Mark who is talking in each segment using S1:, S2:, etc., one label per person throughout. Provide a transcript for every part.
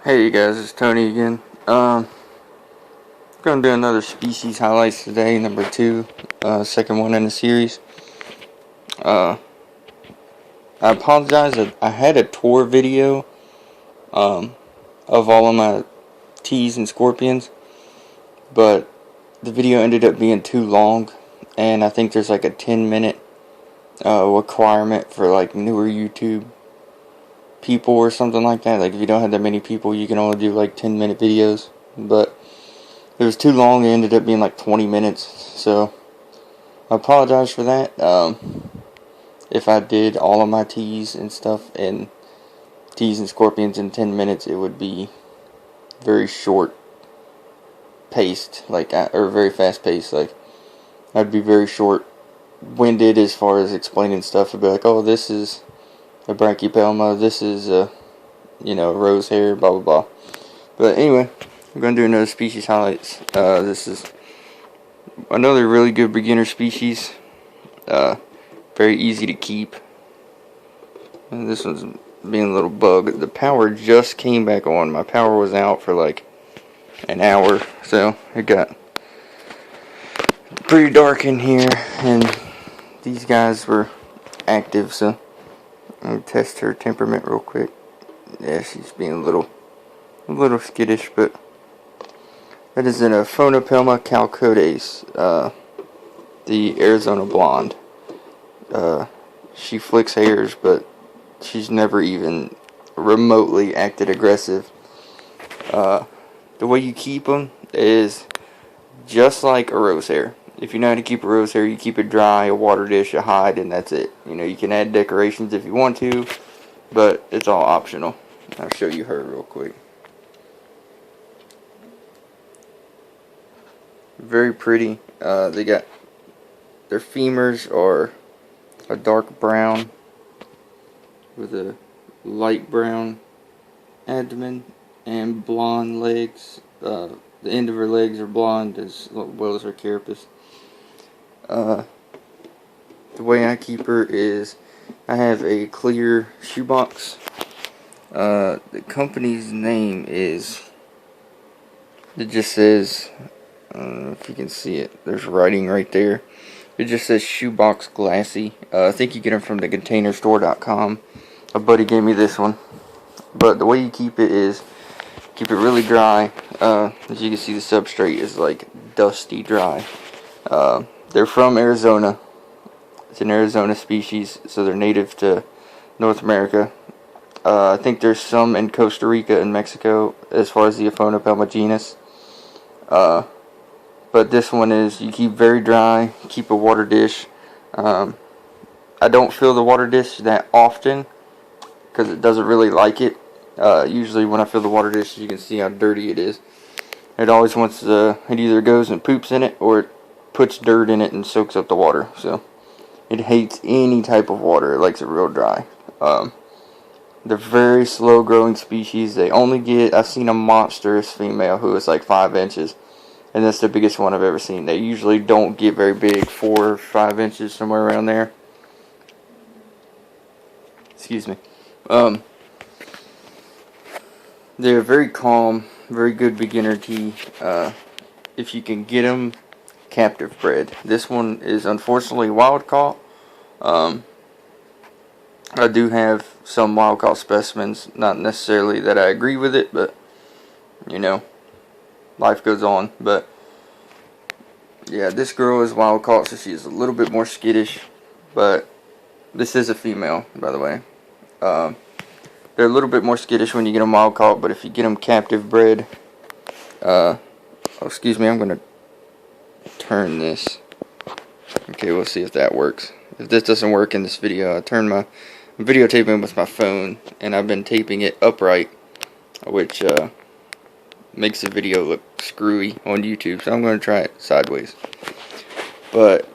S1: Hey you guys, it's Tony again. Gonna do another species highlights today, number 2, second one in the series. I apologize. I had a tour video of all of my teas and scorpions, but the video ended up being too long, and I think there's like a 10-minute requirement for like newer YouTube people or something like that. Like if you don't have that many people, you can only do like 10-minute videos, but it was too long. It ended up being like 20 minutes, so I apologize for that. If I did all of my teas and stuff and teas and scorpions in 10 minutes, it would be very short paced, or very fast paced. Like I'd be very short winded as far as explaining stuff. I'd be like, oh, this is a brachypelma, this is a rose hair, blah blah blah. But anyway, we're going to do another species highlights. This is another really good beginner species. Very easy to keep. And this one's being a little bug. The power just came back on. My power was out for like an hour, so it got pretty dark in here, and these guys were active, so I'm going to test her temperament real quick. Yeah, she's being a little skittish, but that is an aphonopelma chalcodes, the Arizona blonde. She flicks hairs, but she's never even remotely acted aggressive. The way you keep them is just like a rose hair. If you know how to keep a rose hair, you keep it dry, a water dish, a hide, and that's it. You can add decorations if you want to, but it's all optional. I'll show you her real quick. Very pretty. They got their femurs are a dark brown with a light brown abdomen and blonde legs. The end of her legs are blonde as well as her carapace. The way I keep her is I have a clear shoebox. The company's name is, it just says, I don't know if you can see it, there's writing right there. It just says Shoebox Glassy. I think you get them from the containerstore.com. A buddy gave me this one. But the way you keep it is, keep it really dry. As you can see, the substrate is like dusty dry. They're from Arizona. It's an Arizona species, so they're native to North America. I think there's some in Costa Rica and Mexico as far as the aphonopelma genus. But this one is, you keep very dry, keep a water dish. I don't fill the water dish that often because it doesn't really like it. Usually when I fill the water dish, you can see how dirty it is. It always wants it either goes and poops in it, or it puts dirt in it and soaks up the water. So it hates any type of water. It likes it real dry. They're very slow growing species. They only get, I've seen a monstrous female who is like 5 inches. And that's the biggest one I've ever seen. They usually don't get very big, 4 or 5 inches, somewhere around there. Excuse me. They're very calm, very good beginner tea. If you can get them captive bred. This one is unfortunately wild caught. I do have some wild caught specimens. Not necessarily that I agree with it, but life goes on. But yeah, this girl is wild caught, so she is a little bit more skittish. But this is a female, by the way. They're a little bit more skittish when you get them wild caught, but if you get them captive bred, excuse me, I'm gonna turn this. Okay, we'll see if that works. If this doesn't work in this video, I'm videotaping with my phone, and I've been taping it upright, which makes the video look screwy on YouTube, so I'm going to try it sideways. But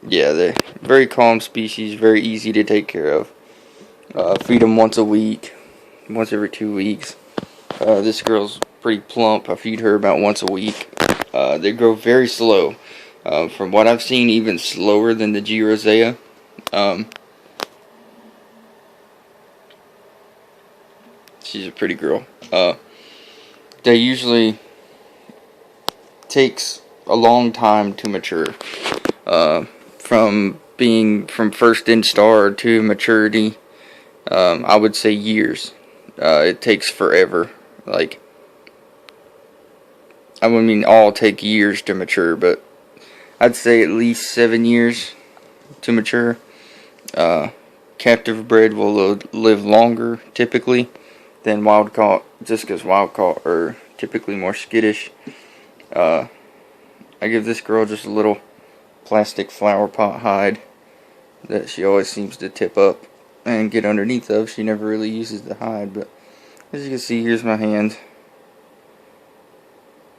S1: yeah, they're very calm species, very easy to take care of. Feed them once a week, once every 2 weeks. This girl's pretty plump. I feed her about once a week. They grow very slow. From what I've seen, even slower than the G. rosea. She's a pretty girl. They usually takes a long time to mature. From first instar to maturity, I would say years. It takes forever. Like, I mean, all take years to mature, but I'd say at least 7 years to mature. Captive bred will live longer, typically, than wild caught, just because wild caught are typically more skittish. I give this girl just a little plastic flower pot hide that she always seems to tip up and get underneath of. She never really uses the hide, but as you can see, here's my hand.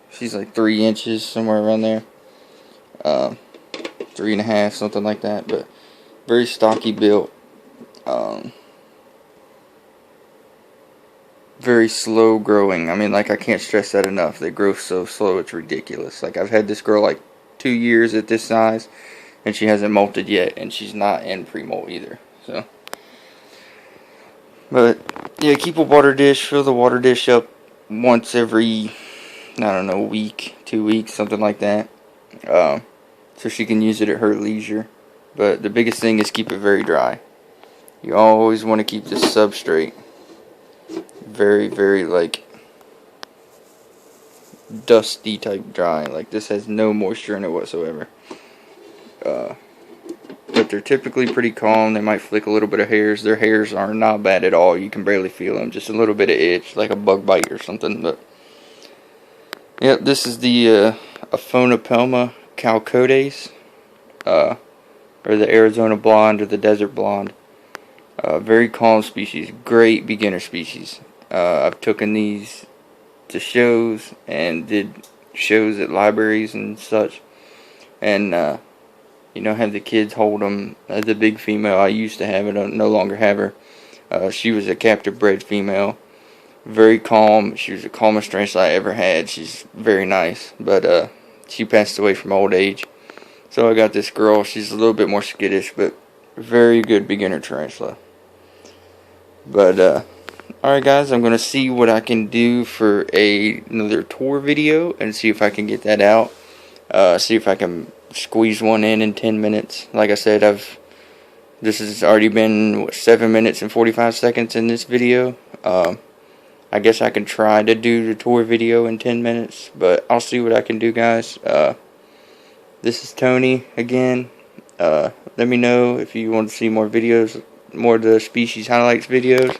S1: She's like 3 inches, somewhere around there. 3.5, something like that, but very stocky built. Very slow growing. I mean, like, I can't stress that enough. They grow so slow, it's ridiculous. Like, I've had this girl like 2 years at this size, and she hasn't molted yet, and she's not in pre-molt either. So, but yeah, keep a water dish. Fill the water dish up once every, I don't know, week, 2 weeks, something like that. So she can use it at her leisure. But the biggest thing is keep it very dry. You always want to keep the substrate very, very, like, dusty type dry. Like, this has no moisture in it whatsoever. But they're typically pretty calm. They might flick a little bit of hairs. Their hairs are not bad at all. You can barely feel them. Just a little bit of itch, like a bug bite or something. But yep, this is the aphonopelma chalcodes, or the Arizona blonde, or the desert blonde. Very calm species. Great beginner species. I've taken these to shows and did shows at libraries and such, and have the kids hold them. The big female I used to have, I no longer have her. She was a captive bred female, very calm. She was the calmest tarantula I ever had. She's very nice, but she passed away from old age. So I got this girl. She's a little bit more skittish, but very good beginner tarantula. But alright guys, I'm going to see what I can do for another tour video and see if I can get that out. See if I can squeeze one in 10 minutes. Like I said, this has already been 7 minutes and 45 seconds in this video. I guess I can try to do the tour video in 10 minutes, but I'll see what I can do, guys. This is Tony again. Let me know if you want to see more videos, more of the species highlights videos.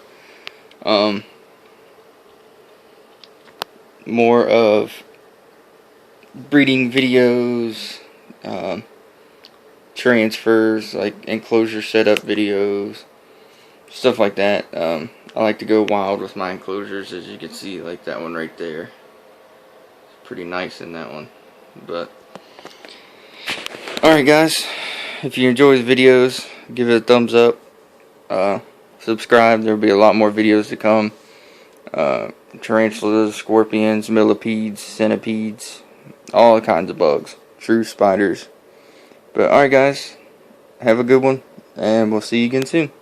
S1: More of breeding videos, transfers, like enclosure setup videos, stuff like that. I like to go wild with my enclosures, as you can see, like that one right there. It's pretty nice in that one. But alright guys, if you enjoy the videos, give it a thumbs up, subscribe. There'll be a lot more videos to come. Tarantulas, scorpions, millipedes, centipedes, all kinds of bugs, true spiders. But alright guys, have a good one, and we'll see you again soon.